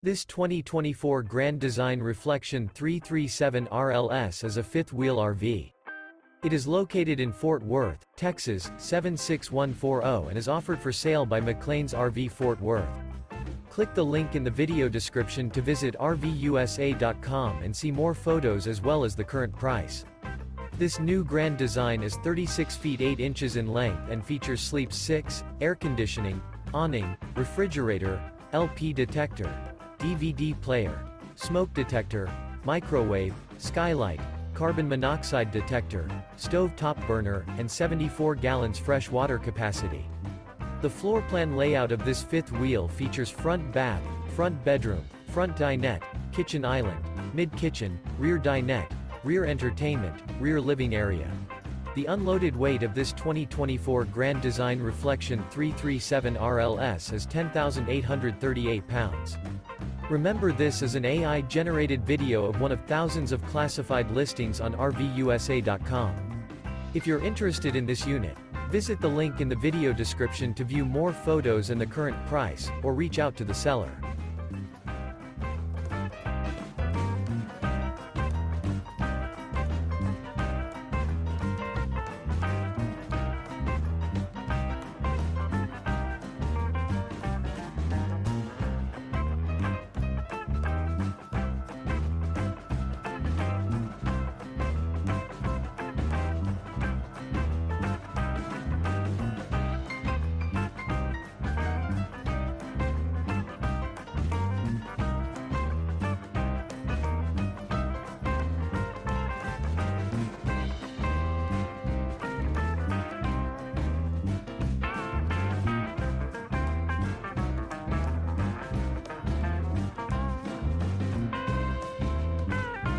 This 2024 Grand Design Reflection 337 RLS is a fifth-wheel RV. It is located in Fort Worth, Texas, 76140 and is offered for sale by McClain's RV Fort Worth. Click the link in the video description to visit RVUSA.com and see more photos as well as the current price. This new Grand Design is 36 feet 8 inches in length and features sleep 6, air conditioning, awning, refrigerator, LP detector, DVD player, smoke detector, microwave, skylight, carbon monoxide detector, stove top burner, and 74 gallons fresh water capacity. The floor plan layout of this fifth wheel features front bath, front bedroom, front dinette, kitchen island, mid-kitchen, rear dinette, rear entertainment, rear living area. The unloaded weight of this 2024 Grand Design Reflection 337 RLS is 10,838 pounds. Remember, this is an AI-generated video of one of thousands of classified listings on RVUSA.com. If you're interested in this unit, visit the link in the video description to view more photos and the current price, or reach out to the seller.